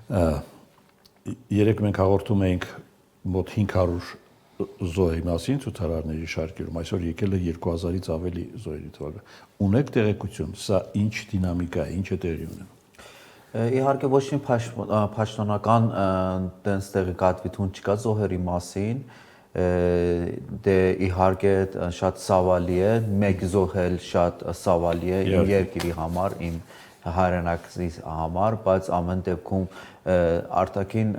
Երեք մենք հաղորդում էինք մոտ 500 զոհերի մասին ցուցարարների շարքերում, այսօր եկել է 2000-ից ավելի զոհերի թվական։ Ունեք տեղեկություն, սա ինչ դինամիկա է, ինչ է տեղի ունենում։ Իհարկե ոչ մի պաշտոնական տենց տեղեկատվություն չկա զոհերի մասին, դե իհարկե շատ ցավալի է, մեկ զոհել շատ ցավալի է իմ երկրի համար, իմ հայրենակցի համար, բայց ամեն դեպքում արտաքին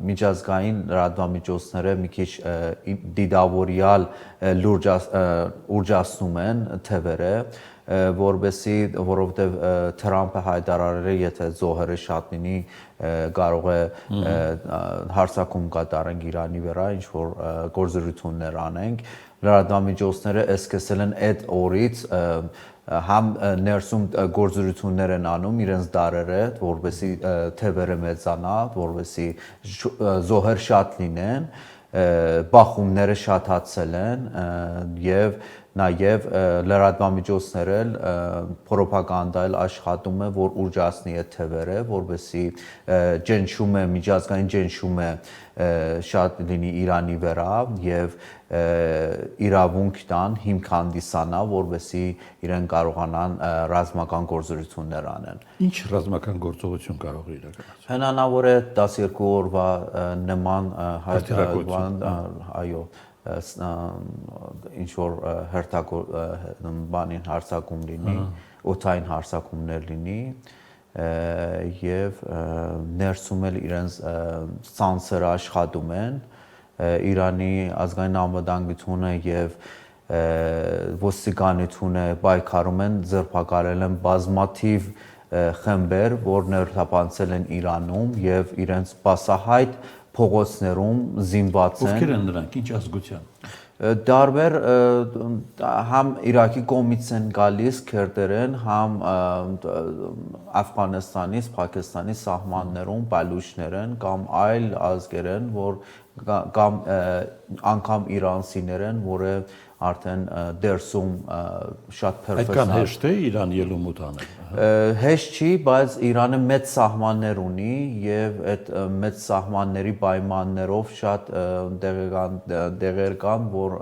միջազգային լրատվամիջոցները մի քիչ դիտավորյալ ուրջացնում են թվերը, որովհետև Թրամփը հայտարարել է, եթե զոհերը շատ լինի, կարող է հարձակում կատարենք Իրանի վրա, ինչ որ գործողություններ անենք։ Լրատվամիջոցները սկսել են այդ օրից համ ներսում գործողություններ են անում իրենց դարերը, որովհետեւ թևերը մեծանա, որովհետեւ զոհեր շատ լինեն, բախումները շատացել են եւ նաեւ լրատվամիջոցները պրոպագանդայել աշխատում է, որ ուրջացնի այդ թևերը, որովհետեւ ջնջում է միջազգային ջնջում է շատ լինի Իրանի վրա եւ իրավունք տան հիմք հանդիսանա, որովհետեւ իրեն կարողանան ռազմական գործողություններ անեն։ Ինչ ռազմական գործողություն կարող է իրականացնել։ Հնարավոր է 12 օրվա նման հայտարարման, այո, ինչ որ բանին հարձակում լինի, օդային հարձակումներ լինի եւ ներսում էլ իրենց ցանցերը աշխատում են Իրանի ազգային անվտանգությունը եւ ոստիկանությունը պայքարում են, ձերբակալել են բազմաթիվ խմբեր, որ ներթափանցել են Իրանում եւ իրենց բասահայտ փողոցներում զինված են։ Ովքեր են նրանք, ինչ ազգության։ Դարբեր համ Իրաքի կողմից են գալիս քրդերեն, համ Աֆղանստանից, Պակիստանից սահմաններում բալուչներ են կամ այլ ազգեր են, որ կամ անգամ իրանցիներ են, որը արդեն դերսում շատ պերֆեկտ։ Այդքան հեշտ է Իրան ելումուտ անել։ Հեշտ չի, բայց Իրանը մեծ սահմաններ ունի եւ այդ մեծ սահմանների պայմաններով շատ դեղեր կան, որ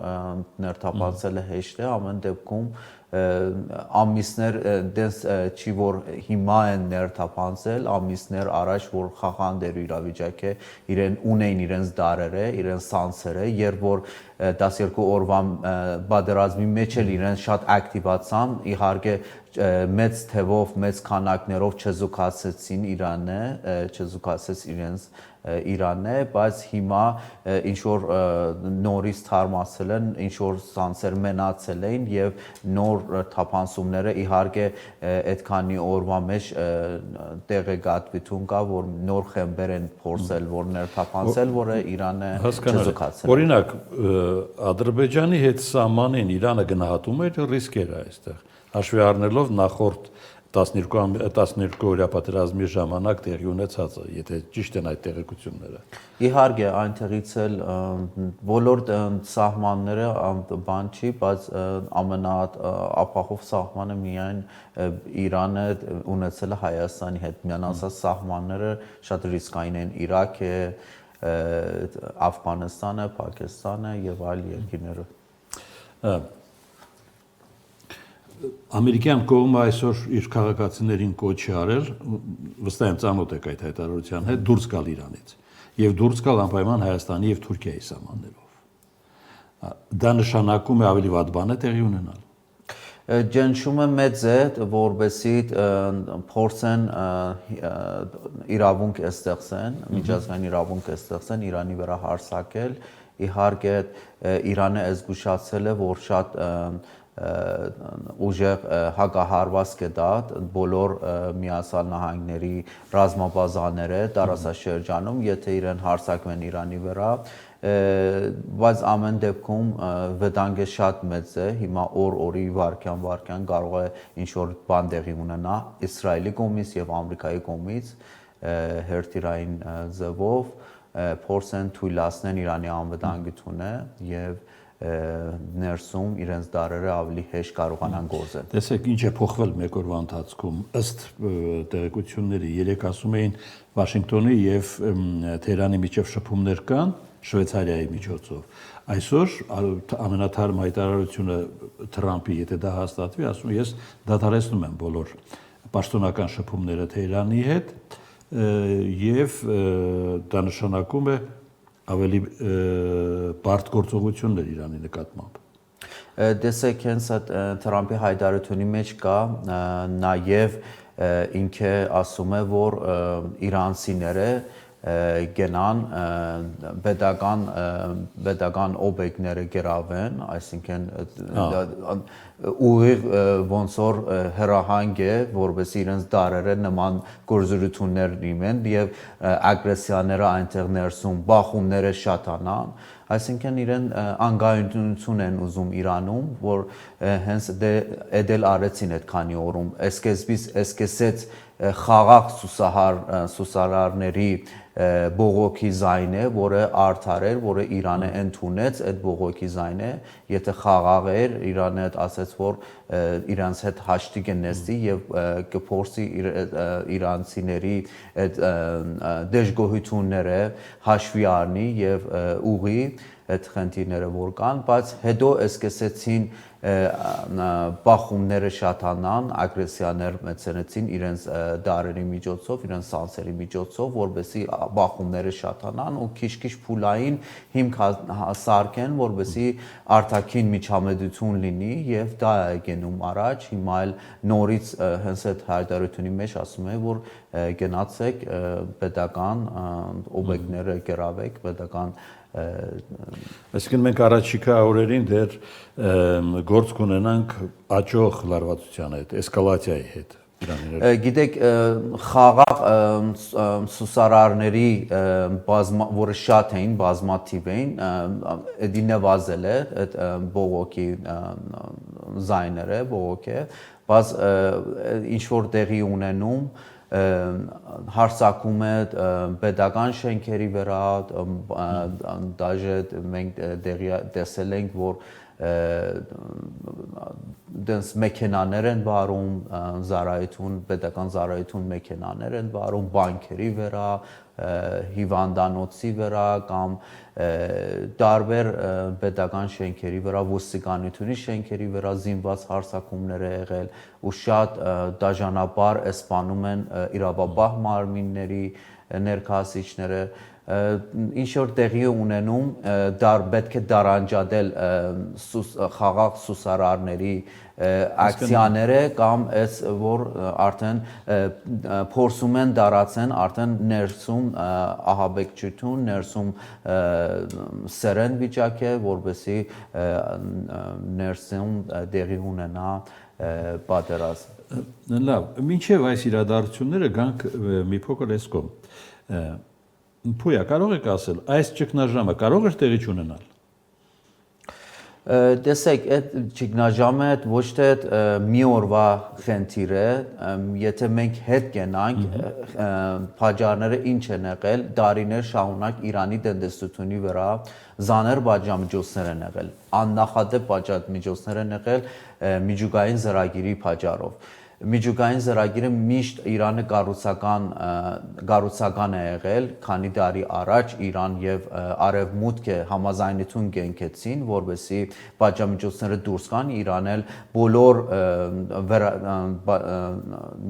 ներթափանցելը հեշտ է, ամեն դեպքում ամիսներ դες չի որ հիմա են ներթափանցել, ամիսներ առաջ որ խախանդ իրավիճակ է, իրեն ունեն իրենց դարերը, իրենց սանսերը, երբ որ 12 օրվա բادرազմի մեջ էլ իրեն շատ ակտիվացան, իհարկե մեծ թվով, մեծ քանակներով չզուգացեցին Իրանը, չզուգացեց իրենց Իրանն է, բայց հիմա ինչ որ նորից թարմացել են, ինչ որ սանսեր մնացել էին եւ նոր թափանցումները իհարկե այդքանի օրվա մեջ տեղեկատվություն կա, որ նոր խմբեր են փորձել, որ ներթափանցել, որը Իրանը չզուգացել։ Օրինակ Ադրբեջանի հետ սահմանին Իրանը գնահատում էր ռիսկերը այստեղ, հաշվի առնելով նախորդ 12 օրյա պատերազմի ժամանակ տեղի ունեցածը, եթե ճիշտ են այդ տեղեկությունները։ Իհարկե, այնտեղից էլ բոլոր սահմանները բան չի, բայց ամենաապահով սահմանը միայն Իրանը ունեցել է Հայաստանի հետ։ Մնացած սահմանները շատ ռիսկային են, Իրաք է, Աֆղանստանը, Պակիստանը եւ այլ երկրները։ Ամերիկյան կողմը այսօր իր քաղաքացիներին կոչ է արել, վստահ եմ ծանոթ եք այդ հայտարարության հետ, դուրս գալ Իրանից եւ դուրս գալ անպայման Հայաստանի եւ Թուրքիայի սահմաններով։ Դա նշանակում է ավելի վատ բան է տեղի ունենալ։ Ջնջումը մեծ է, որովհետեւ փորձեն իրավունք ստեղծեն, միջազգային իրավունք ստեղծեն Իրանի վրա հարձակել, իհարկե Իրանը զգուշացել է, որ շատ ուժեղ հակահարված կտա բոլոր Միացյալ Նահանգների ռազմաբազաները տարածաշրջանում, եթե իրեն հարձակվեն Իրանի վրա, բայց ամեն դեպքում վտանգը շատ մեծ է, հիմա օրի վարքյան կարող է ինչ-որ բան տեղի ունենա Իսրայելի կողմից եւ Ամերիկայի կողմից հերթիրային ձևով փորձեն թույլատնեն Իրանի անվտանգությունը եւ ներսում իրենց դարերը ավելի հեշտ կարողանան գործել։ Տեսեք, ինչ է փոխվել մեկ օրվա ընթացքում ըստ տեղեկությունների, երեք ասում էին Վաշինգտոնի եւ Թեհրանի միջև շփումներ կան Շվեյցարիայի միջոցով։ Այսօր ամենաթարմ հայտարարությունը Թրամփի, եթե դա հաստատվի, ասում ես դադարեցնում եմ բոլոր պաշտոնական շփումները Թեհրանի հետ եւ դա նշանակում է ավելի բարդ գործողություններ Իրանի նկատմամբ։ Տեսեք, հենց այդ Թրամփի հայտարարությունի մեջ կա նաև ինքը ասում է, որ իրանցիները գնան պետական օբյեկտները գրավեն, այսինքն ուղիղ ոնց որ հրահանգ է, որովհետեւ իրենց դարերը նման գործողություններ լինեն եւ ագրեսիաները այնտեղ ներսում բախումները շատանան, այսինքն իրեն անգայունություն են ուզում Իրանում, որ հենց դել արեցին այդ քանի օրում, սկսեց խաղաղ սուսարարների բողոքի զայնը, որը արդար էր, որը Իրանը ընդունեց այդ բողոքի զայնը, եթե խաղաղ էր, Իրանը ասաց, որ իրանց հետ հաշտի կնստի եւ կփորձի իրանցիների այդ դժգոհությունները հաշվի առնի եւ ուղի այդ խնդիրները որ կան, բայց հետո սկսեցին բախումները շատանան, ագրեսիաներ մեծացրեցին իրենց դարերի միջոցով, իրենց սանսերի միջոցով, որովհետեւ բախումները շատանան ու քիչ-քիչ փուլային հիմք սարքեն, որովհետեւ արտաքին միջամտություն լինի եւ դա է գնում առաջ, հիմա էլ նորից հենց այդ հայտարարությունի մեջ ասում է, որ գնացեք պետական օբյեկտները գրավեք, պետական Այսինքն մենք առաջիկա օրերին դեռ գործ կունենանք աճող լարվածության հետ, էսկալացիայի հետ Իրանի։ Գիտեք, խաղաղ սուսարարների որը շատ էին, բազմաթիվ էին, դա նվազել է այդ բողոքի զայները, բողոքը, բայց ինչ որ տեղի ունենում հարցակում է պետական շենքերի վրա, դաժե մենք տեսել ենք, որ դες մեքենաներ են վարում, պետական ծառայություն մեքենաներ են վարում, բանկերի վրա, հիվանդանոցի վրա կամ տարբեր պետական շենքերի վրա, ոստիկանությունի շենքերի վրա զինված հարձակումներ է եղել ու շատ դաժանաբար սպանում են իրավապահ մարմինների ներկայացուցիչները ինչ որ տեղի ունենում պետք է դարանջադել խաղաղ սուսարարների ակցիաները կամ այս որ արդեն փորձում են դարացեն արդեն ներսում ահաբեկչություն, ներսում սերեն վիճակ է, որովհետեւ ներսում տեղի ունենա պատերազմ։ Լավ, մինչև այս իրադարձությունները գանք մի փոքր էսկոմ։ Փույա, կարող եք ասել, այս ճգնաժամը կարող էր տեղի չունենալ։ Տեսեք, այդ ճգնաժամը ոչ թե մի օրվա խնդիր է, եթե մենք հետ գնանք, պատճառները ինչ են եղել, դարիներ շարունակ Իրանի տնտեսությունի վրա զաներ պատժամիջոցներ են եղել, աննախադեպ պատժամիջոցներ են եղել միջուկային ծրագիրի պատճառով։ Միջուկային ծրագիրը միշտ Իրանը կառուցական է եղել, քանի տարի առաջ Իրան եւ Արևմուտքը համաձայնություն կենքեցին, որովհետեւ պատժամիջոցները դուրս գան, Իրանն էլ բոլոր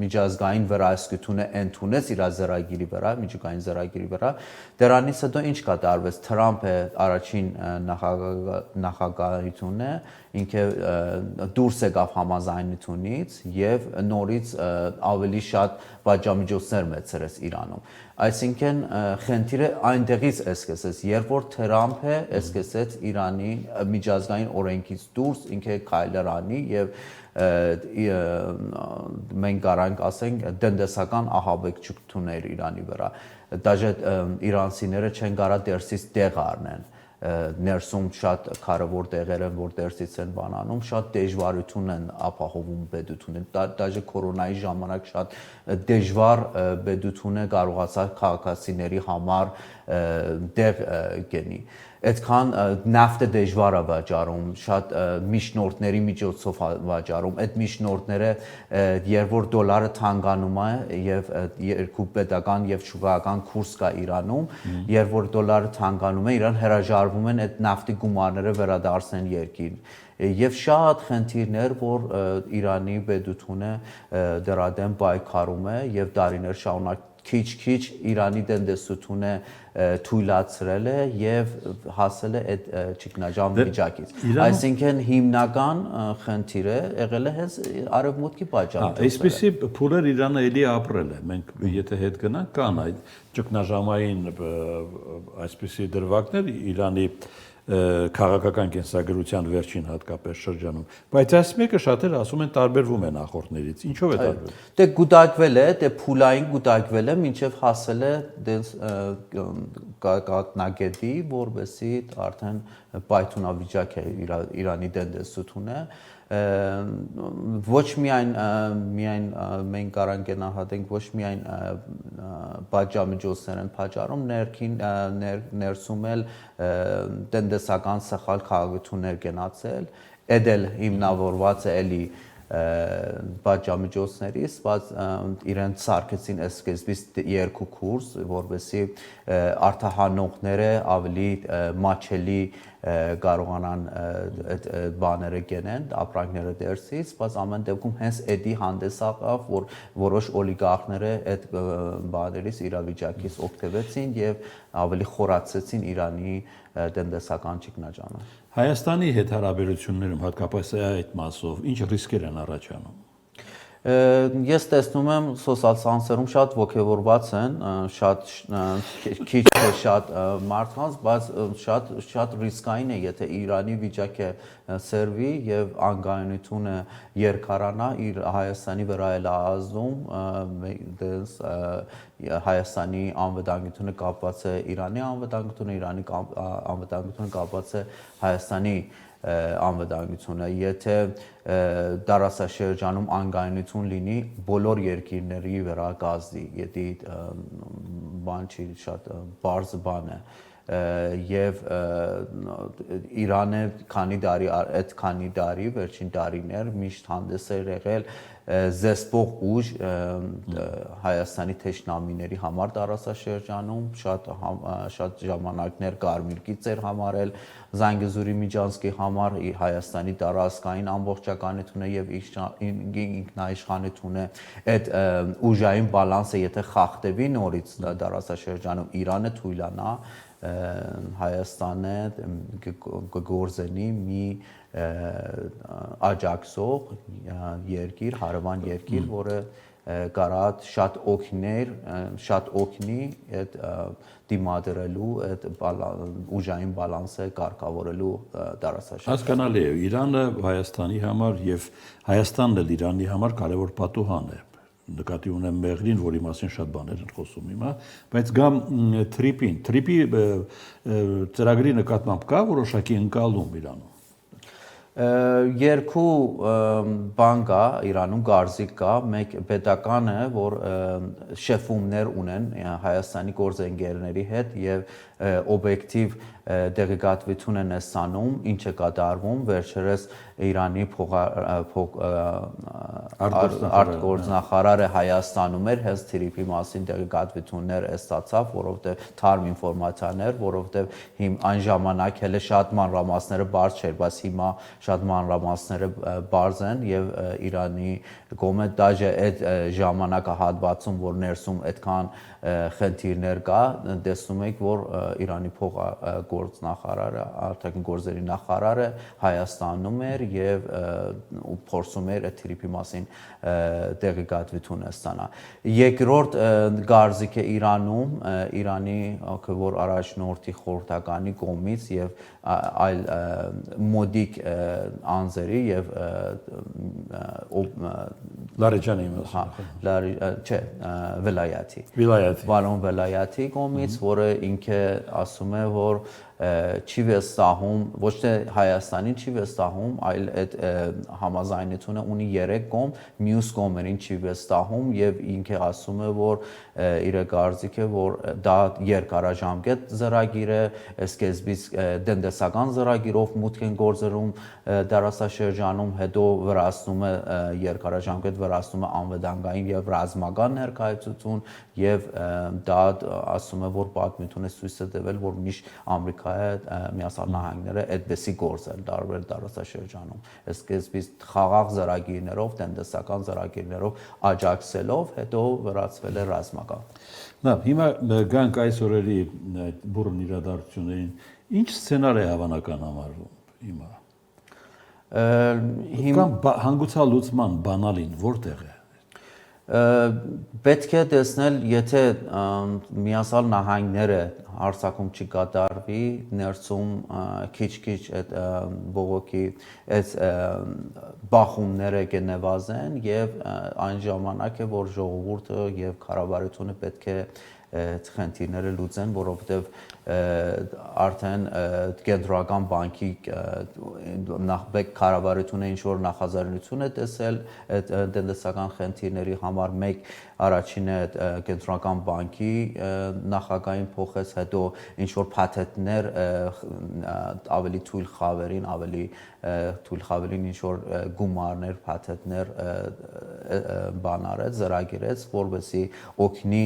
միջազգային վերահսկությունը ընդունեց իր ծրագիրի վրա, միջուկային ծրագիրի վրա։ Դրանից հետո ինչ կատարվեց։ Թրամփը առաջին նախագահությունն է, ինքը դուրս եկավ համաձայնությունից եւ նորից ավելի շատ պատժամիջոցներ մեծրեց Իրանում։ Այսինքն խնդիրը այնտեղից սկսեց, երբ որ Թրամփը սկսեց Իրանի միջազգային օրենքից դուրս ինքը քայլեր անի եւ մենք կարանք ասենք տնտեսական ահաբեկչություններ Իրանի վրա։ Դաժե իրանցիները չեն կարող դերսից տեղ առնեն։ Ներսում շատ կարևոր տեղեր են, որ դերսից են բանանում, շատ դժվարություն են ապահովում պետությունը։ Դաժե կորոնայի ժամանակ շատ դժվար պետությունը կարողացավ քաղաքացիների համար տեղ գտնի։ այդքան նավթը դժվար է վաճառում, շատ միջնորդների միջոցով վաճառում, այդ միջնորդները երբ որ դոլարը թանկանում է եւ երկու պետական եւ շուկայական կուրս կա Իրանում, երբ որ դոլարը թանկանում է, իրան հրաժարվում են այդ նավթի գումարները վերադարձնել երկրին եւ շատ խնդիրներ, որ Իրանի պետությունը դրա դեմ պայքարում է եւ դարիներ շարունակ քիչ Իրանի տնտեսությունը թույլատրել է եւ հասել է այդ ճգնաժամ վիճակից։ Այսինքն հիմնական խնդիրը եղել է հենց արևմուտքի պատճառով։ Այսպեսի փուլեր Իրանը էլի ապրել է։ Մենք եթե հետ գնանք, կան այդ ճգնաժամային այսպեսի դրվագներ Իրանի քաղաքական կենսագրության վերջին հատկապես շրջանում, բայց այս մեկը շատերը ասում են տարբերվում է նախորդներից։ Ինչով է տարբերվում։ Դե գուտակվել է, դե փուլային գուտակվել է, մինչև հասել է դες կատնագետի, որովհետեւ արդեն պայթունավիճակ է Իրանի տնտեսությունը ոչ միայն մենք կարող ենք գնահատենք ոչ միայն պատժամիջոցներ են պատճառում ներսում էլ տնտեսական սխալ քաղաքություններ գնացել էդել հիմնավորված է էլի պատժամիջոցներից, բայց իրեն սարքեցին սկզբից երկու կուրս, որովհետեւ արտահանողները ավելի մաչելի կարողանան այդ բաները գնեն, ապրանքները դերսից, բայց ամեն դեպքում հենց էդի հանդես աղավ, որ որոշ օլիգարխները այդ բաներից իրավիճակից օգտվեցին եւ ավելի խորացրեցին Իրանի տնտեսական ճգնաժամը։ Հայաստանի հետ հարաբերություններում հատկապես այդ մասով ինչ ռիսկեր են առաջանում։ Ես տեսնում եմ սոցիալ-ցանցերում շատ ոգևորված են, շատ քիչ թե շատ մարդկանց, բայց շատ ռիսկային է, եթե Իրանի վիճակը սերվի եւ անկայունությունը երկարանա իր Հայաստանի վրա էլ ազդում, դες Հայաստանի անվտանգությունը կապված է Իրանի անվտանգությունը, Իրանի անվտանգությունը կապված է Հայաստանի անվտանգությունը, եթե դարաշրջանում անկայունություն լինի, բոլոր երկիրների վրա կազդի, եթե բան չի շատ բարձ բան է եւ Իրանը քանի տարի վերջին տարիներ միշտ հանդես է եղել զեսպող ուժ Հայաստանի թշնամիների համար դարաշրջանում շատ ժամանակներ կարմիր գիծեր համարել Զանգեզուրի միջանցքի համար Հայաստանի տարածքային ամբողջականությունը եւ ինքնաիշխանությունը այդ ուժային բալանսը եթե խախտվի նորից դարաշրջանում Իրանը թույլանա Հայաստանը կգործենի մի աջակցող երկիր, հարևան երկիր, որը կարա շատ օգնի այդ դիմադրելու, այդ ուժային բալանսը կարգավորելու դարաշրջանում։ Հասկանալի է, Իրանը Հայաստանի համար եւ Հայաստանն էլ Իրանի համար կարևոր պատուհան է։ Նկատի ունեմ Մեղրին, որի մասին շատ բաներ են խոսում հիմա, բայց գամ Թրիպի ծրագրի նկատմամբ կա որոշակի ընկալում Իրանում։ Երկու բան կա Իրանում գարզիկ կա, մեկ պետականը, որ շեֆումներ ունեն Հայաստանի գործընկերների հետ եւ օբյեկտիվ դեղեկատվություն են ստանում, ինչ է կատարվում, վերջերս Իրանի արտգործնախարարը Հայաստանում էր, հենց Թրիպի մասին դեղեկատվություններ ստացավ, որովհետեւ թարմ ինֆորմացիաներ, որովհետեւ այն ժամանակ հələ շատ մանրամասները բարձ չէր, բայց հիմա շատ մանրամասները բարձ են եւ Իրանի կողմը դաժե այդ ժամանակահատվածում, որ ներսում այդքան խնդիրներ կա, տեսնում եք, որ Իրանի փոխգործնախարարը, արտաքին գործերի նախարարը Հայաստանում էր եւ փորձում էր այդ Թրիպի մասին տեղեկատվություն ստանալ։ Երկրորդ գարզիկը Իրանում, Իրանի որ առաջնորդի խորհրդականի կողմից եւ այլ մոդիկ անձերի եւ Լարեջանի չէ, Վելայաթի։ Վիլայաթի։ Վալոն Վելայաթի կողմից, որը ինքը ասում է, որ չի վստահում, ոչ թե Հայաստանին չի վստահում, այլ այդ համազայնությունը ունի 3 կողմ, մյուս կողմերին չի վստահում եւ ինքը ասում է, որ իր կարծիքը, որ դա երկարաժամկետ ծրագիր է, սկզբից տնտեսական ծրագիրով մուտք են գործում դարաշրջանում, հետո վրացնում է երկարաժամկետ վրացնում է անվտանգային եւ ռազմական ներկայացություն եւ դա ասում է, որ պատմությունը ցույց է տվել, որ միշտ Ամերիկայի Միացյալ Նահանգները այդպեսի գործել տարբեր դարաշրջանում։ Սկզբից խաղաղ ծրագիրներով, տնտեսական ծրագիրներով աջակցելով, հետո վրացվել է ռազմական։ Լավ, հիմա գանք այս օրերի այդ բուրըն իրադարձություններին, ինչ սցենար է հավանական համարվում հիմա։ Հիմա հանգուցալուծման բանալին որտեղ է։ Պետք է տեսնել, եթե Միացյալ Նահանգները հարձակում չկատարվի, ներսում քիչ-քիչ այդ բողոքի այդ բախումները կնվազեն եւ այն ժամանակ է, որ ժողովուրդը եւ կառավարությունը պետք է խնդիրները լուծեն, որովհետեւ արդեն կենտրոնական բանկի կառավարությունը ինչ որ նախաձեռնություն է տեսել այդ տնտեսական խնդիրների համար մեկ առաջինը կենտրոնական բանկի նախագահին փոխեց, հետո ինչ որ փաթեթներ ավելի թույլ խավերին ինչ որ գումարներ, փաթեթներ բանարեց, ծրագիրեց, որովհետեւ օգնի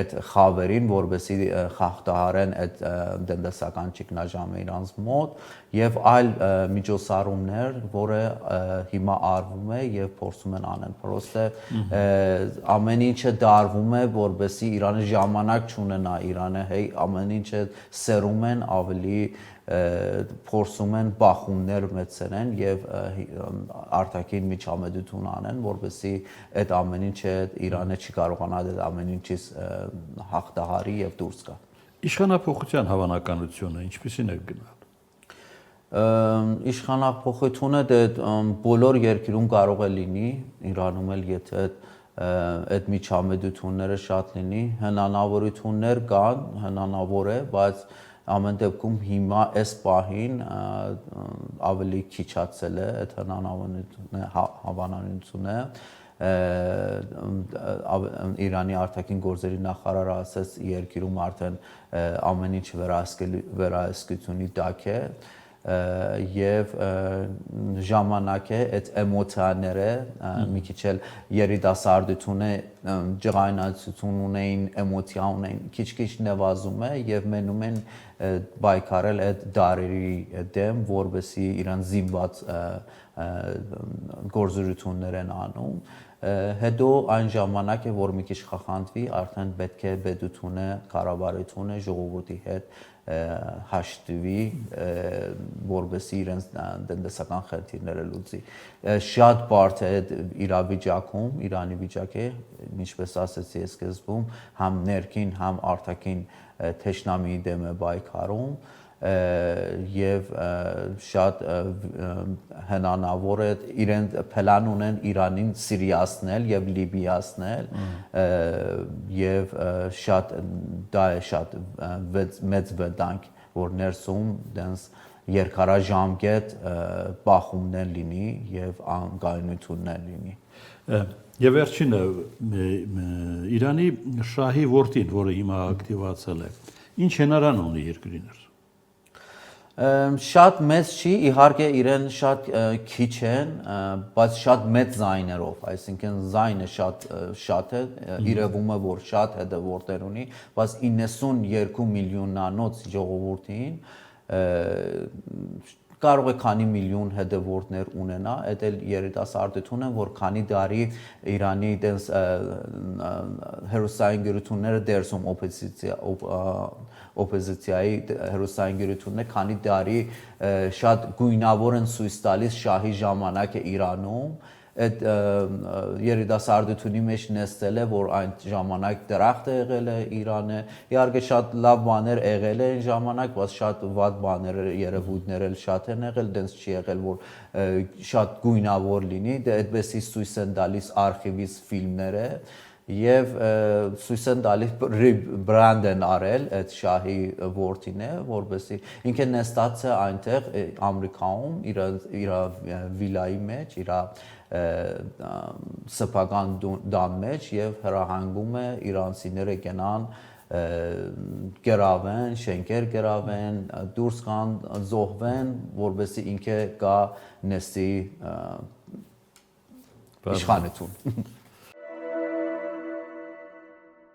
այդ խավերին, որովհետեւ խախտահարեն այդ տնտեսական ճգնաժամը իրանց մոտ եւ այլ միջոցառումներ, որը հիմա արվում է եւ փորձում են անեն։ Պրոստը ամեն ինչը դարվում է, որովհետեւ Իրանը ժամանակ չունենա, Իրանը ամեն ինչը սերում են ավելի փորձում են բախումներ մեծերեն եւ արտաքին միջամտություն անեն, որովհետեւ այդ ամեն ինչը Իրանը չի կարողանա այդ ամեն ինչից հաղթահարի եւ դուրս գա։ Իշխանափոխության հավանականությունը ինչպիսին է գնալ։ Իշխանափոխությունը բոլոր երկրում կարող է լինի, Իրանում էլ եթե այդ միջամտությունները շատ լինի, հնարավորություններ կան, հնարավոր է, բայց ամեն դեպքում հիմա այս պահին ավելի քիչացել է այդ հավանականությունը Իրանի արտաքին գործերի նախարարը ասաց երկրում արդեն ամեն ինչ վերահսկությունի տակ է եւ ժամանակ է այդ էմոցիաները մի քիչ էլ երիտասարդությունը ջղայնացություն ունեին, էմոցիա ունեին, քիչ-քիչ նվազում է եւ մնում են բայկարել այդ դարերի դեմ, որովհետեւ իրան զինված գործողություններ են անում հետո այն ժամանակ է որ մի քիչ խախանվի արդեն պետք է պետությունը կառավարությունը ժողովրդի հետ հաշտվի որովհետեւ իրենց տնտեսական խնդիրները լուծի շատ բարդ է իրավիճակում Իրանի վիճակը ինչպես ասացի սկզբում համ ներքին համ արտաքին թշնամիի դեմ է բայկարում եւ շատ հնարավոր է իրեն փլան ունեն Իրանին Սիրիացնել եւ Լիբիացնել եւ շատ դա է շատ մեծ վտանգ որ ներսում դենց երկարաժամկետ բախումներ լինի եւ անկայունություններ լինի Եվ վերջինը Իրանի շահի որդին, որը հիմա ակտիվացել է, ինչ հնարան ունի երկրիներ Շատ մեծ չի, իհարկե իրեն շատ քիչ են, բայց շատ մեծ զայներով, այսինքն զայնը շատ է, իրևում է որ շատ հետևորդներ ունի, բայց 92 միլիոնանոց ժողովրդին կարող է քանի միլիոն հետևորդներ ունենա, այդ էլ երիտասարդություն է, որ քանի տարի Իրանի դենց հերոսային դերսում օպոզիցիայի հերոսային քանի տարի շատ գույնավոր են ցույց տալիս շահի ժամանակ է Իրանում այդ երիտասարդությունի մեջ նստել է որ այն ժամանակ դրախտ է եղել է Իրանը իհարկե շատ լավ բաներ եղել է այն ժամանակ բայց շատ վատ բաներ երևույթներ էլ շատ են եղել դենց չի եղել որ շատ գույնավոր լինի դա այդպեսի ցույց են տալիս արխիվից ֆիլմները եւ ցույց են տալիս բրանդ են արել այդ շահի ворթին է, որովհետեւ ինքը նստած է այնտեղ Ամերիկայում իր վիլայի մեջ, իր սեփական դան մեջ եւ հրահանգում է իրանցիները գնան գերավեն, շենքեր գերավեն, դուրս գան, զոհվեն, որովհետեւ ինքը կա նստի իշխանություն